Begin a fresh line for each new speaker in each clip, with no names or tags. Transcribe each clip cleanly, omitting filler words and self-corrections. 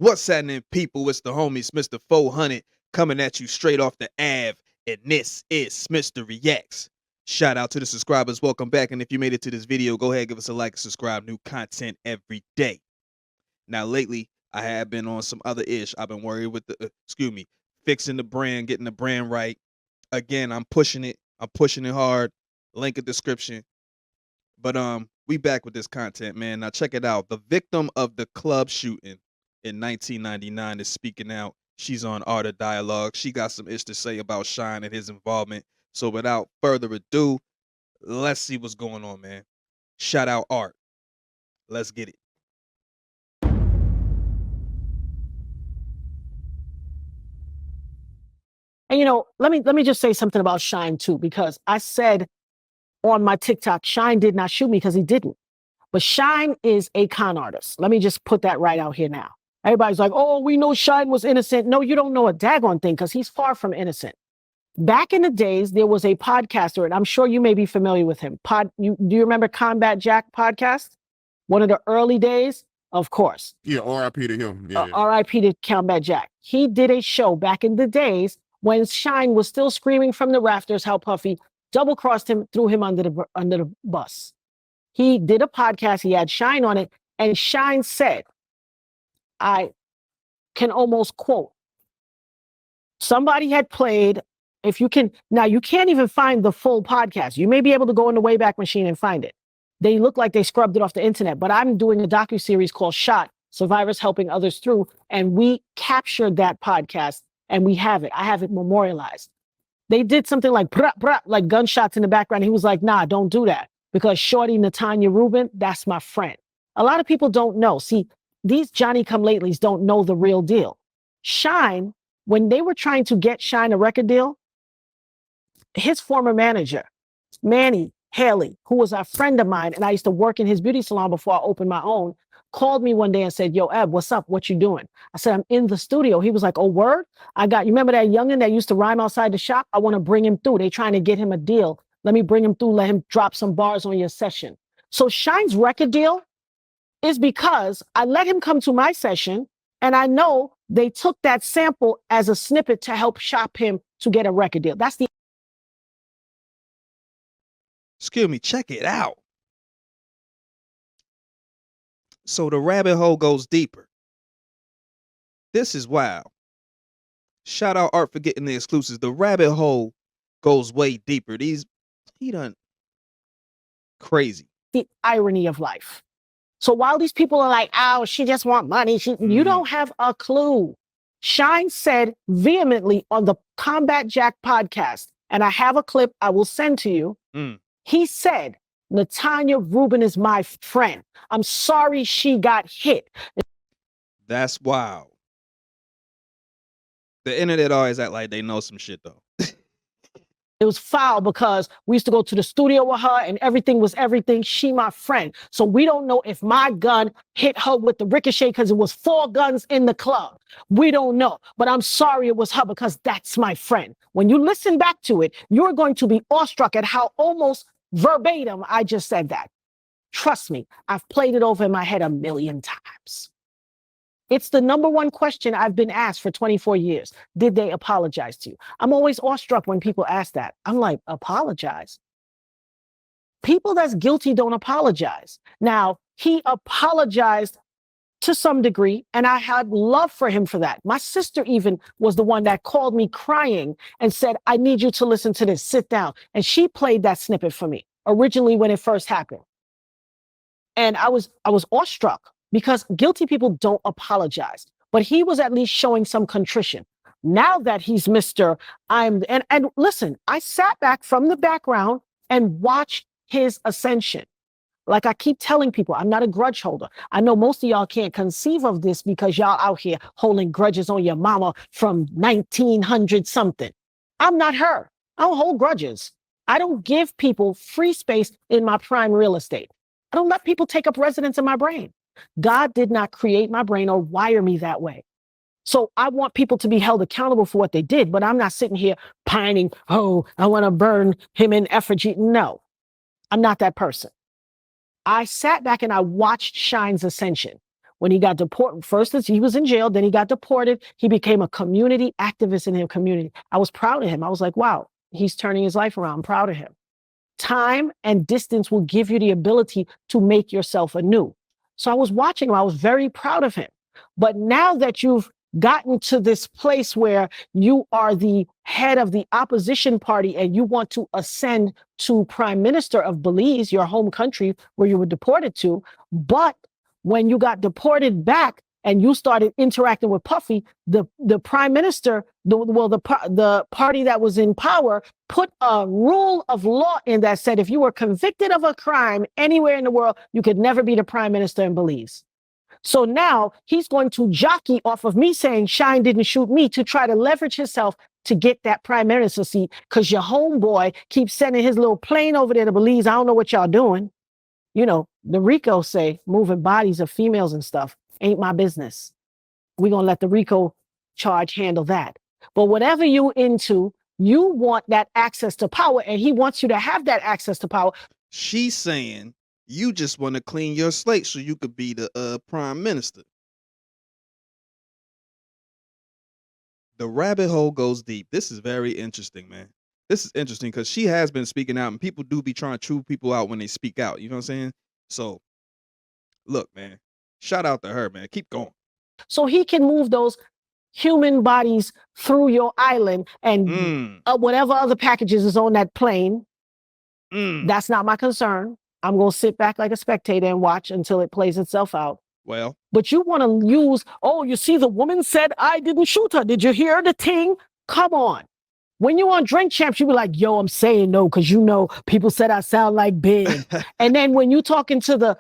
What's happening, people? It's the homie Smitster 400 coming at you straight off the Ave, and this is Smitster Reacts. Shout out to the subscribers. Welcome back. And if you made it to this video, go ahead, give us a like and subscribe. New content every day. Now, lately, I have been on some other ish. I've been worried with the, fixing the brand, getting the brand right. Again, I'm pushing it. I'm pushing it hard. Link in description. But we back with this content, man. Now check it out. The victim of the club shooting in 1999 is speaking out. She's on Art of Dialogue. She got some ish to say about Shyne and his involvement. So without further ado, let's see what's going on, man. Shout out Art. Let's get it.
And let me just say something about Shyne too, because I said on my TikTok, Shyne did not shoot me because he didn't. But Shyne is a con artist. Let me just put that right out here now. Everybody's like, oh, we know Shyne was innocent. No, you don't know a daggone thing because he's far from innocent. Back in the days, there was a podcaster, and I'm sure you may be familiar with him. Do you remember Combat Jack podcast? One of the early days? Of course.
Yeah, R.I.P. to him. Yeah.
R.I.P. to Combat Jack. He did a show back in the days when Shyne was still screaming from the rafters how Puffy double-crossed him, threw him under the bus. He did a podcast. He had Shyne on it, and Shyne said, I can almost quote, somebody had played, if you can, now you can't even find the full podcast. You may be able to go in the Wayback Machine and find it. They look like they scrubbed it off the internet, but I'm doing a docuseries called Shot, Survivors Helping Others Through, and we captured that podcast, and we have it. I have it memorialized. They did something like, brah, brah, like gunshots in the background. He was like, nah, don't do that. Because Shorty Natanya Rubin, that's my friend. A lot of people don't know. See, these Johnny-come-latelys don't know the real deal. Shyne, when they were trying to get Shyne a record deal, his former manager, Manny Haley, who was a friend of mine, and I used to work in his beauty salon before I opened my own, called me one day and said, yo, Eb, what's up? What you doing? I said, I'm in the studio. He was like, oh, word? You remember that youngin' that used to rhyme outside the shop? I want to bring him through. They trying to get him a deal. Let me bring him through. Let him drop some bars on your session. So Shyne's record deal is because I let him come to my session, and I know they took that sample as a snippet to help shop him to get a record deal. That's the...
Excuse me, check it out. So the rabbit hole goes deeper. This is wild. Shout out Art for getting the exclusives. The rabbit hole goes way deeper. He done crazy.
The irony of life. So while these people are like, oh, she just want money, you don't have a clue. Shyne said vehemently on the Combat Jack podcast, and I have a clip I will send to you. He said, Natanya Rubin is my friend. I'm sorry she got hit.
That's wild. The internet always act like they know some shit, though.
It was foul because we used to go to the studio with her and everything was everything. She my friend. So we don't know if my gun hit her with the ricochet because it was 4 guns in the club. We don't know. But I'm sorry it was her because that's my friend. When you listen back to it, you're going to be awestruck at how almost verbatim I just said that. Trust me, I've played it over in my head 1,000,000 times. It's the #1 question I've been asked for 24 years. Did they apologize to you? I'm always awestruck when people ask that. I'm like, apologize? People that's guilty don't apologize. Now, he apologized to some degree, and I had love for him for that. My sister even was the one that called me crying and said, I need you to listen to this, sit down. And she played that snippet for me originally when it first happened. And I was awestruck. Because guilty people don't apologize. But he was at least showing some contrition. Now that he's Mr. and listen, I sat back from the background and watched his ascension. Like I keep telling people, I'm not a grudge holder. I know most of y'all can't conceive of this because y'all out here holding grudges on your mama from 1900 something. I'm not her. I don't hold grudges. I don't give people free space in my prime real estate. I don't let people take up residence in my brain. God did not create my brain or wire me that way. So I want people to be held accountable for what they did, but I'm not sitting here pining, oh, I want to burn him in effigy. No, I'm not that person. I sat back and I watched Shyne's ascension. When he got deported, first he was in jail, then he got deported. He became a community activist in his community. I was proud of him. I was like, wow, he's turning his life around. I'm proud of him. Time and distance will give you the ability to make yourself anew. So I was watching him. I was very proud of him. But now that you've gotten to this place where you are the head of the opposition party and you want to ascend to prime minister of Belize, your home country where you were deported to, but when you got deported back and you started interacting with Puffy, the prime minister, the party that was in power put a rule of law in that said if you were convicted of a crime anywhere in the world, you could never be the prime minister in Belize. So now he's going to jockey off of me saying Shyne didn't shoot me to try to leverage himself to get that prime minister seat because your homeboy keeps sending his little plane over there to Belize. I don't know what y'all doing. You know, the RICO say moving bodies of females and stuff ain't my business. We're going to let the RICO charge handle that. But whatever you into, you want that access to power, and he wants you to have that access to power.
She's saying you just want to clean your slate so you could be the prime minister. The rabbit hole goes deep. This is very interesting, man. This is interesting because she has been speaking out, and people do be trying to chew people out when they speak out. You know what I'm saying? So, look, man, shout out to her, man. Keep going.
So he can move those human bodies through your island and whatever other packages is on that plane. That's not my concern. I'm going to sit back like a spectator and watch until it plays itself out.
Well,
but you want to use, oh, you see, the woman said I didn't shoot her. Did you hear the ting? Come on. When you on Drink Champs, you be like, yo, I'm saying no, because you know people said I sound like Big. And then when you talking to the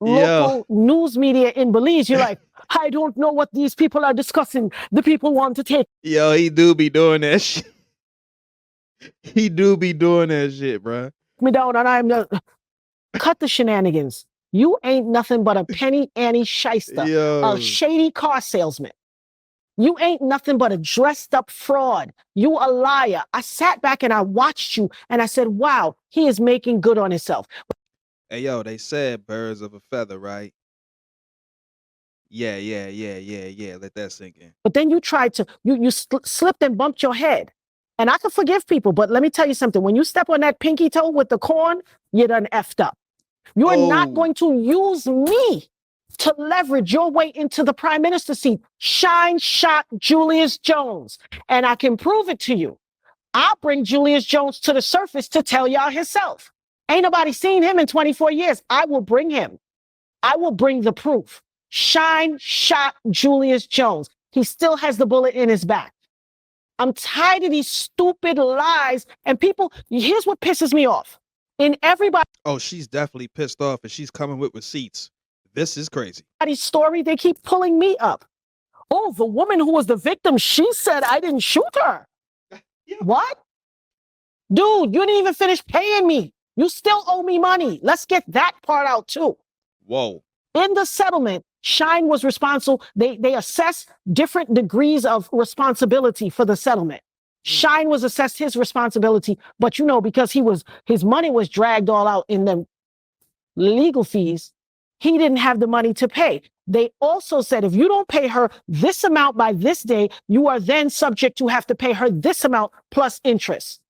local news media in Belize, you're like, I don't know what these people are discussing. The people want to take.
Yo, he do be doing that shit. He do be doing that shit, bro.
Me down, and I'm cut the shenanigans. You ain't nothing but a penny Annie shyster, a shady car salesman. You ain't nothing but a dressed up fraud. You a liar. I sat back and I watched you and I said, wow, he is making good on himself.
Hey, yo, they said birds of a feather, right? Yeah. Let that sink in.
But then you tried to, you slipped and bumped your head. And I can forgive people, but let me tell you something. When you step on that pinky toe with the corn, you done effed up. You are not going to use me to leverage your way into the prime minister seat. Shyne shot Julius Jones, and I can prove it to you. I'll bring Julius Jones to the surface to tell y'all himself. Ain't nobody seen him in 24 years. I will bring him. I will bring the proof. Shyne shot Julius Jones. He still has the bullet in his back. I'm tired of these stupid lies. And people, here's what pisses me off. In everybody.
Oh, she's definitely pissed off and she's coming with receipts. This is crazy.
Story, they keep pulling me up. Oh, the woman who was the victim, she said I didn't shoot her. What? Dude, you didn't even finish paying me. You still owe me money. Let's get that part out too.
Whoa.
In the settlement, Shyne was responsible. They assess different degrees of responsibility for the settlement. Shyne was assessed his responsibility, but you know, because his money was dragged all out in the legal fees, he didn't have the money to pay. They also said, if you don't pay her this amount by this day, you are then subject to have to pay her this amount plus interest.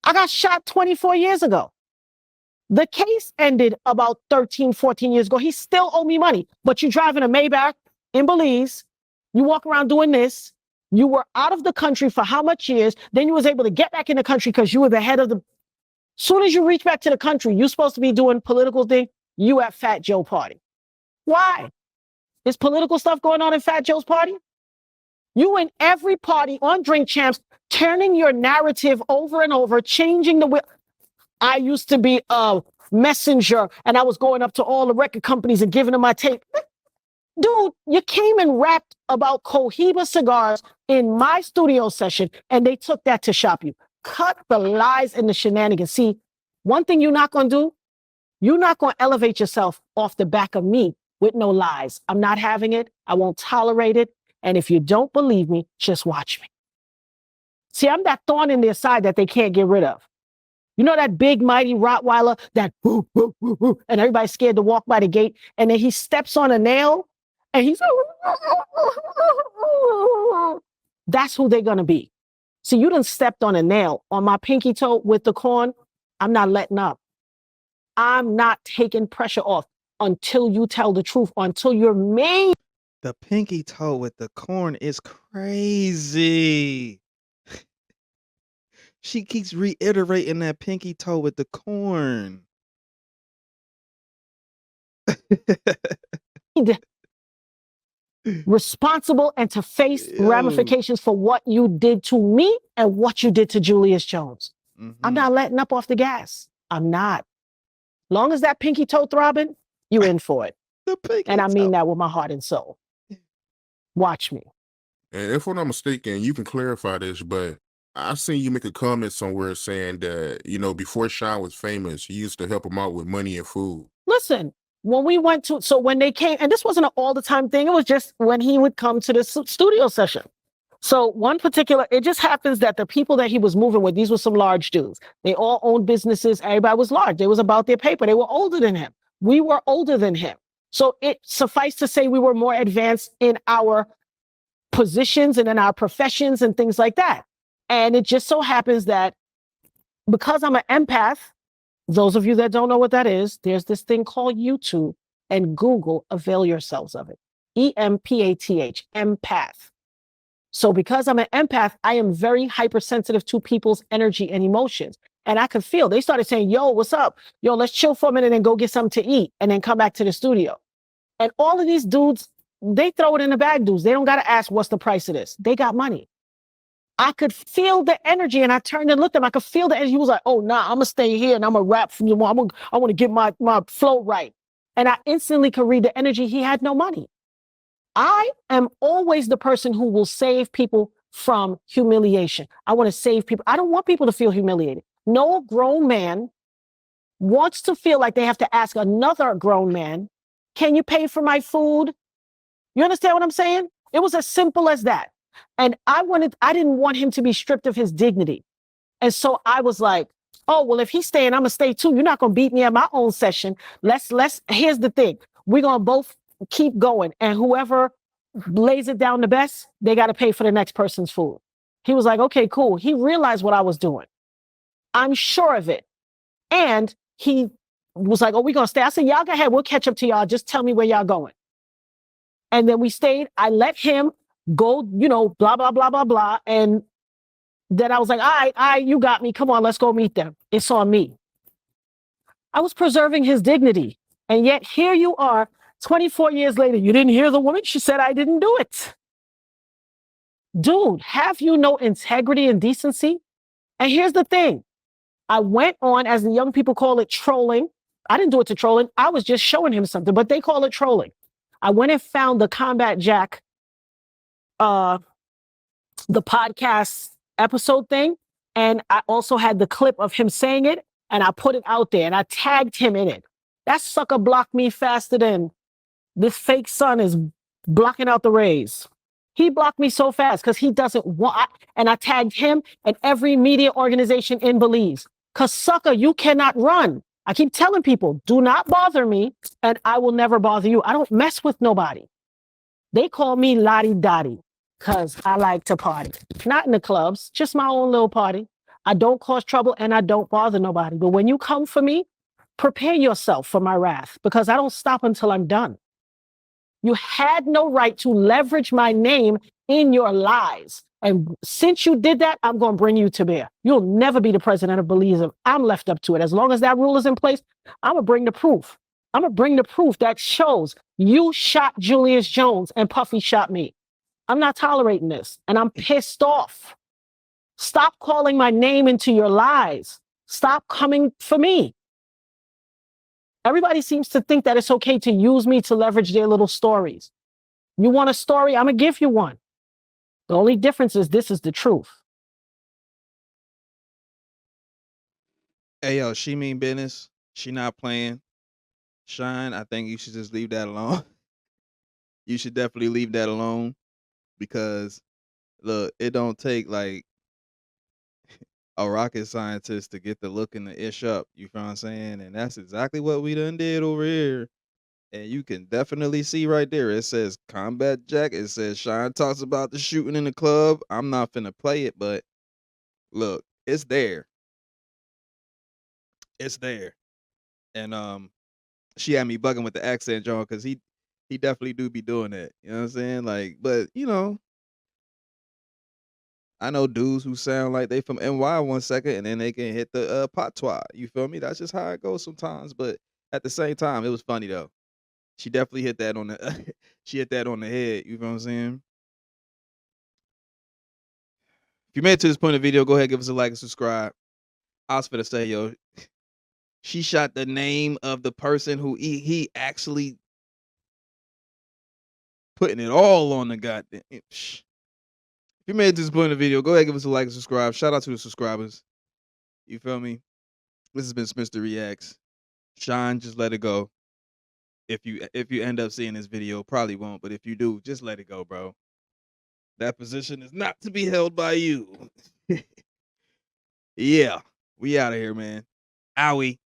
I got shot 24 years ago. The case ended about 13, 14 years ago. He still owe me money, but you're driving a Maybach in Belize. You walk around doing this. You were out of the country for how much years? Then you was able to get back in the country because you were the head of the... Soon as you reach back to the country, you're supposed to be doing political thing. You at Fat Joe party. Why? Is political stuff going on in Fat Joe's party? You in every party on Drink Champs, turning your narrative over and over, changing the will. I used to be a messenger and I was going up to all the record companies and giving them my tape. Dude, you came and rapped about Cohiba cigars in my studio session and they took that to shop you. Cut the lies and the shenanigans. See, one thing you're not going to do, you're not going to elevate yourself off the back of me with no lies. I'm not having it. I won't tolerate it. And if you don't believe me, just watch me. See, I'm that thorn in their side that they can't get rid of. You know that big mighty Rottweiler that whoo, whoo, whoo, whoo, and everybody's scared to walk by the gate, and then he steps on a nail and he's that's who they're gonna be. See, you done stepped on a nail on my pinky toe with the corn. I'm not letting up. I'm not taking pressure off until you tell the truth, until you're made.
The pinky toe with the corn is crazy. She keeps reiterating that pinky toe with the corn.
Responsible and to face
Yo.
ramifications for what you did to me and what you did to Julius Jones. I'm not letting up off the gas. I'm not. Long as that pinky toe throbbing, you in for it. And I mean that with my heart and soul. Watch me.
And if I'm not mistaken, you can clarify this, but I seen you make a comment somewhere saying that, you know, before Shyne was famous, you used to help him out with money and food.
Listen, when we went to, so when they came, and this wasn't an all the time thing, it was just when he would come to the studio session. So one particular, it just happens that the people that he was moving with, these were some large dudes. They all owned businesses. Everybody was large. They was about their paper. They were older than him. We were older than him. So it suffice to say we were more advanced in our positions and in our professions and things like that. And it just so happens that because I'm an empath, those of you that don't know what that is, there's this thing called YouTube and Google, avail yourselves of it. EMPATH, empath. So because I'm an empath, I am very hypersensitive to people's energy and emotions. And I could feel, they started saying, yo, what's up? Yo, let's chill for a minute and go get something to eat and then come back to the studio. And all of these dudes, they throw it in the bag, dudes. They don't got to ask what's the price of this. They got money. I could feel the energy and I turned and looked at him. I could feel the energy. He was like, oh, nah, I'm going to stay here and I'm going to rap from you. I want to get my flow right. And I instantly could read the energy. He had no money. I am always the person who will save people from humiliation. I want to save people. I don't want people to feel humiliated. No grown man wants to feel like they have to ask another grown man, can you pay for my food? You understand what I'm saying? It was as simple as that. And I didn't want him to be stripped of his dignity. And so I was like, oh, well, if he's staying, I'm going to stay too. You're not going to beat me at my own session. Here's the thing. We're going to both keep going. And whoever lays it down the best, they got to pay for the next person's food. He was like, okay, cool. He realized what I was doing. I'm sure of it. And he was like, oh, we're going to stay. I said, y'all go ahead. We'll catch up to y'all. Just tell me where y'all going. And then we stayed. I let him go, you know, blah, blah, blah, blah, blah. And then I was like, all right, you got me. Come on, let's go meet them. It's on me. I was preserving his dignity. And yet here you are, 24 years later. You didn't hear the woman? She said, I didn't do it. Dude, have you no integrity and decency? And here's the thing. I went on, as the young people call it, trolling. I didn't do it to trolling. I was just showing him something, but they call it trolling. I went and found the Combat Jack, the podcast episode thing. And I also had the clip of him saying it and I put it out there and I tagged him in it. That sucker blocked me faster than this fake sun is blocking out the rays. He blocked me so fast because he doesn't want, and I tagged him and every media organization in Belize. Because sucker, you cannot run. I keep telling people, do not bother me and I will never bother you. I don't mess with nobody. They call me Lottie Dottie because I like to party. Not in the clubs, just my own little party. I don't cause trouble and I don't bother nobody. But when you come for me, prepare yourself for my wrath because I don't stop until I'm done. You had no right to leverage my name in your lies. And since you did that, I'm going to bring you to bear. You'll never be the president of Belize. I'm left up to it. As long as that rule is in place, I'm going to bring the proof. I'm going to bring the proof that shows you shot Julius Jones and Puffy shot me. I'm not tolerating this. And I'm pissed off. Stop calling my name into your lies. Stop coming for me. Everybody seems to think that it's okay to use me to leverage their little stories. You want a story? I'm going to give you one. The only difference is this is the truth.
Hey, yo, she mean business. She not playing. Shyne, I think you should just leave that alone. You should definitely leave that alone because, look, it don't take like a rocket scientist to get the look and the ish up. You feel what I'm saying? And that's exactly what we done did over here. And you can definitely see right there. It says Combat Jack. It says Shyne talks about the shooting in the club. I'm not finna play it, but look, it's there. It's there. And she had me bugging with the accent, John, because he definitely do be doing that. You know what I'm saying? Like, but you know, I know dudes who sound like they from NY 1 second and then they can hit the patois. You feel me? That's just how it goes sometimes. But at the same time, it was funny though. She definitely hit that on the she hit that on the head. You feel what I'm saying? If you made it to this point of the video, go ahead, give us a like and subscribe. I was finna say, yo, she shot the name of the person who he actually putting it all on the goddamn. If you made it to this point of the video, go ahead, give us a like and subscribe. Shout out to the subscribers. You feel me? This has been Smitster Reacts. Shyne, just let it go. If you end up seeing this video, probably won't, but if you do, just let it go, bro. That position is not to be held by you. Yeah, we out of here, man. Owie.